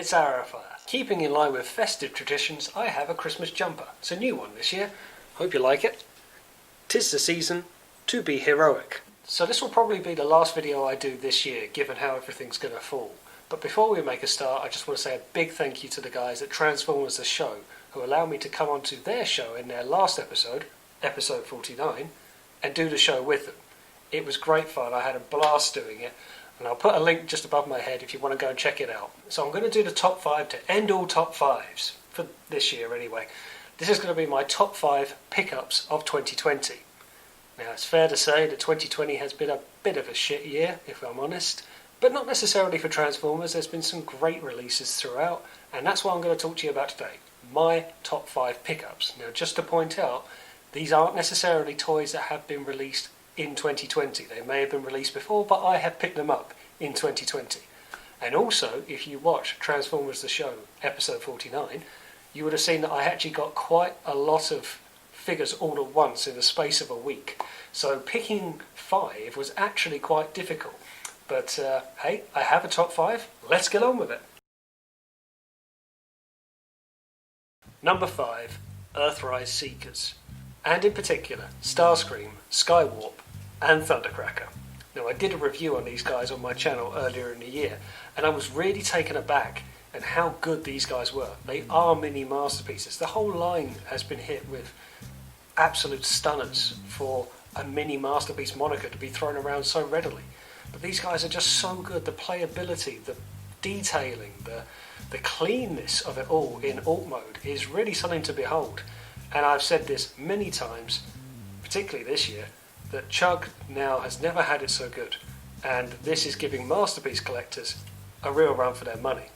it's Arrowfire. Keeping in line with festive traditions, I have a Christmas jumper. It's a new one this year. Hope you like it. 'Tis the season to be heroic. So this will probably be the last video I do this year, given how everything's going to fall. But before we make a start, I just want to say a big thank you to the guys at Transformers the Show, who allowed me to come onto their show in their last episode, episode 49, and do the show with them. It was great fun. I had a blast doing it. And I'll put a link just above my head if you want to go and check it out. So I'm going to do the top 5 to end all top 5s, for this year anyway. This is going to be my top 5 pickups of 2020. Now it's fair to say that 2020 has been a bit of a shit year, if I'm honest. But not necessarily for Transformers. There's been some great releases throughout. And that's what I'm going to talk to you about today. My top 5 pickups. Now just to point out, these aren't necessarily toys that have been released in 2020. They may have been released before, but I have picked them up in 2020. And also, if you watch Transformers the Show, episode 49, you would have seen that I actually got quite a lot of figures all at once in the space of a week. So picking 5 was actually quite difficult. But hey, I have a top 5, let's get on with it. Number 5, Earthrise Seekers. And in particular, Starscream, Skywarp and Thundercracker. Now I did a review on these guys on my channel earlier in the year, and I was really taken aback at how good these guys were. They are mini masterpieces. The whole line has been hit with absolute stunners for a mini masterpiece moniker to be thrown around so readily. But these guys are just so good. The playability, the detailing, the cleanness of it all in alt mode is really something to behold. And I've said this many times, particularly this year, that Chug now has never had it so good. And this is giving masterpiece collectors a real run for their money.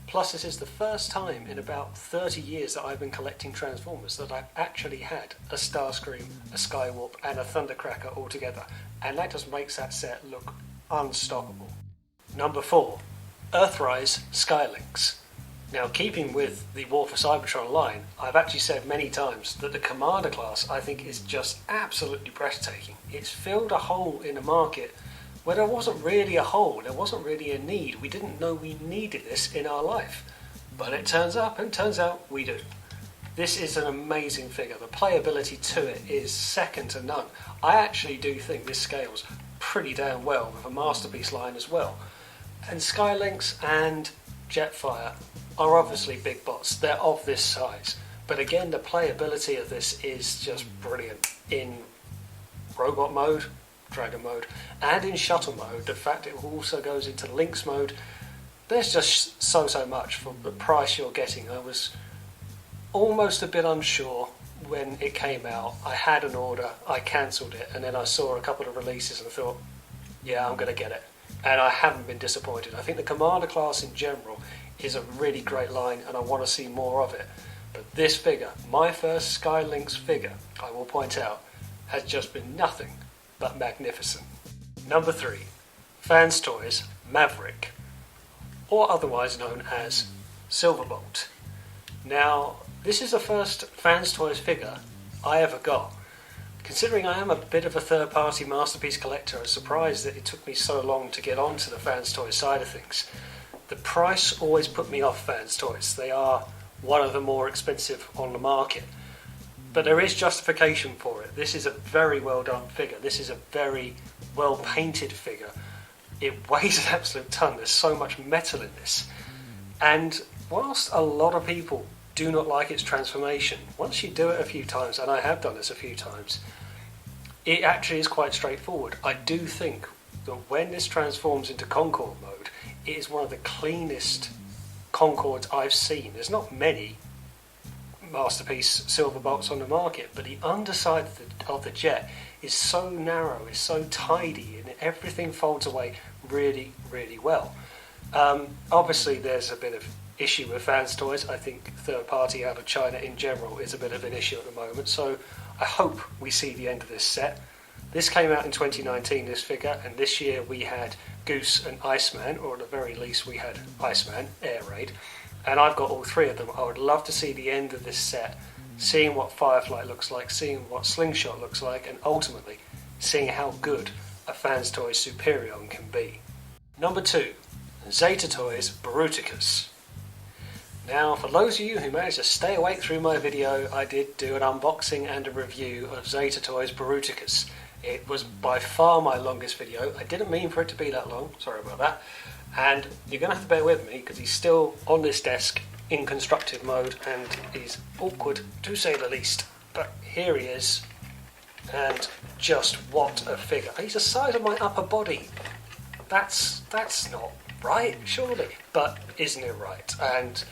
Plus this is the first time in about 30 years that I've been collecting Transformers that I've actually had a Starscream, a Skywarp and a Thundercracker all together. And that just makes that set look unstoppable. Number 4, Earthrise Skylinks. Now, keeping with the War for Cybertron line, I've actually said many times that the Commander class I think is just absolutely breathtaking. It's filled a hole in the market where there wasn't really a hole, there wasn't really a need. We didn't know we needed this in our life. But it turns out we do. This is an amazing figure. The playability to it is second to none. I actually do think this scales pretty damn well with a masterpiece line as well. And Skylinks and Jetfire are obviously big bots. They're of this size. But again, the playability of this is just brilliant. In robot mode, dragon mode, and in shuttle mode, the fact it also goes into Lynx mode, there's just so much for the price you're getting. I was almost a bit unsure when it came out. I had an order, I cancelled it, and then I saw a couple of releases and thought, yeah, I'm going to get it. And I haven't been disappointed. I think the Commander class in general is a really great line and I want to see more of it. But this figure, my first Skylinks figure, I will point out, has just been nothing but magnificent. Number 3, Fans Toys Maverick, or otherwise known as Silverbolt. Now, this is the first Fans Toys figure I ever got. Considering I am a bit of a third-party masterpiece collector, I was surprised that it took me so long to get onto the Fans Toys side of things. The price always put me off Fans Toys. They are one of the more expensive on the market. But there is justification for it. This is a very well done figure. This is a very well painted figure. It weighs an absolute ton. There's so much metal in this. And whilst a lot of people do not like its transformation, once you do it a few times, and I have done this a few times, it actually is quite straightforward. I do think that when this transforms into Concorde mode, it is one of the cleanest Concords I've seen. There's not many masterpiece Silverbolts on the market, but the underside of the jet is so narrow, is so tidy, and everything folds away really, really well. Obviously there's a bit of issue with Fans Toys. I think third party out of China in general is a bit of an issue at the moment, so I hope we see the end of this set. This came out in 2019, this figure, and this year we had Goose and Iceman, or at the very least we had Iceman, Air Raid, and I've got all 3 of them. I would love to see the end of this set, seeing what Firefly looks like, seeing what Slingshot looks like, and ultimately seeing how good a Fans Toys Superion can be. Number 2, Zeta Toys Bruticus. Now, for those of you who managed to stay awake through my video, I did do an unboxing and a review of Zeta Toys Bruticus. It was by far my longest video. I didn't mean for it to be that long, sorry about that. And you're going to have to bear with me because he's still on this desk in constructive mode and he's awkward to say the least. But here he is, and just what a figure. He's the size of my upper body. That's not right, surely. But isn't it right? And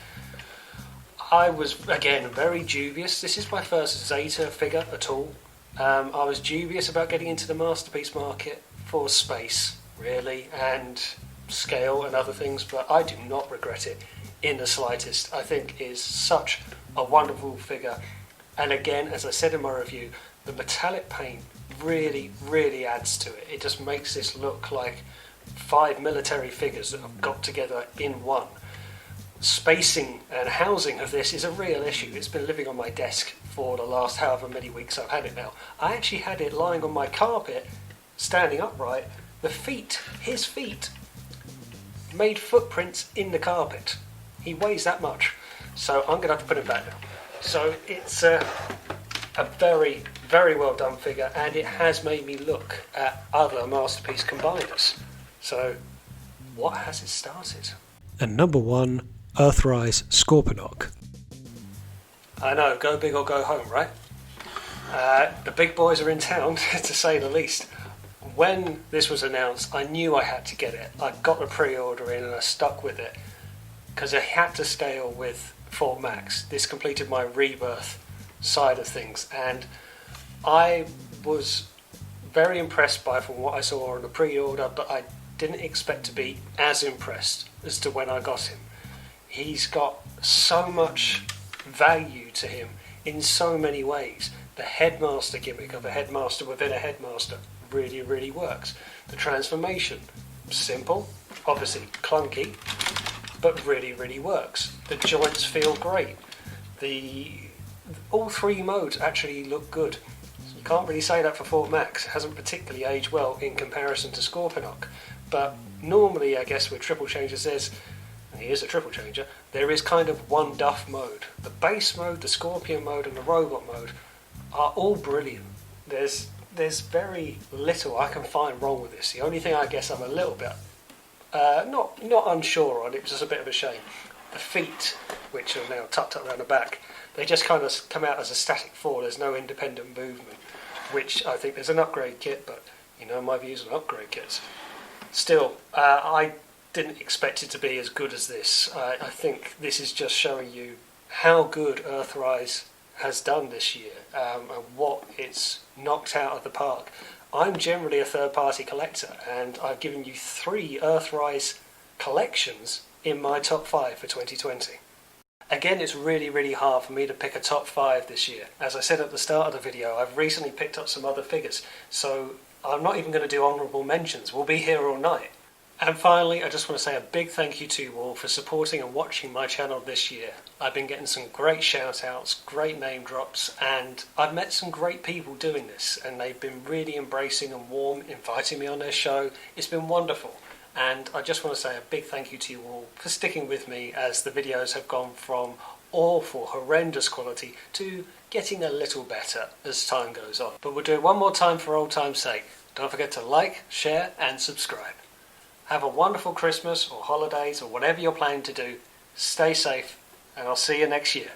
I was, again, very dubious. This is my first Zeta figure at all. I was dubious about getting into the masterpiece market for space, really, and scale and other things, but I do not regret it in the slightest. I think it is such a wonderful figure. And again, as I said in my review, the metallic paint really adds to it. It just makes this look like 5 military figures that have got together in one. Spacing and housing of this is a real issue. It's been living on my desk for the last however many weeks I've had it now. I actually had it lying on my carpet, standing upright. The feet, his feet, made footprints in the carpet. He weighs that much. So I'm going to have to put him back now. So it's a very well done figure, and it has made me look at other Masterpiece combiners. So what has it started? And number 1, Earthrise Scorpionoc. I know, go big or go home, right? The big boys are in town, to say the least. When this was announced, I knew I had to get it. I got the pre-order in and I stuck with it because I had to scale with Fort Max. This completed my rebirth side of things, and I was very impressed by from what I saw on the pre-order, but I didn't expect to be as impressed as to when I got him. He's got so much value to him in so many ways. The headmaster gimmick of a headmaster within a headmaster really works. The transformation, simple, obviously clunky, but really works. The joints feel great. All 3 modes actually look good. You can't really say that for Fort Max. It hasn't particularly aged well in comparison to Scorpionoc. But normally, I guess with triple changers, and he is a triple changer, there is kind of one duff mode. The base mode, the Scorpion mode, and the robot mode are all brilliant. There's very little I can find wrong with this. The only thing I guess I'm a little bit not unsure on, it was just a bit of a shame. The feet, which are now tucked up around the back, they just kind of come out as a static 4. There's no independent movement, which I think there's an upgrade kit, but you know my views on upgrade kits. Still, I didn't expect it to be as good as this. I think this is just showing you how good Earthrise has done this year and what it's knocked out of the park. I'm generally a third-party collector, and I've given you 3 Earthrise collections in my top 5 for 2020. Again, it's really hard for me to pick a top 5 this year. As I said at the start of the video, I've recently picked up some other figures, so I'm not even going to do honourable mentions. We'll be here all night. And finally, I just want to say a big thank you to you all for supporting and watching my channel this year. I've been getting some great shout outs, great name drops, and I've met some great people doing this, and they've been really embracing and warm, inviting me on their show. It's been wonderful. And I just want to say a big thank you to you all for sticking with me as the videos have gone from awful, horrendous quality to getting a little better as time goes on. But we'll do it one more time for old time's sake. Don't forget to like, share and subscribe. Have a wonderful Christmas or holidays or whatever you're planning to do. Stay safe, and I'll see you next year.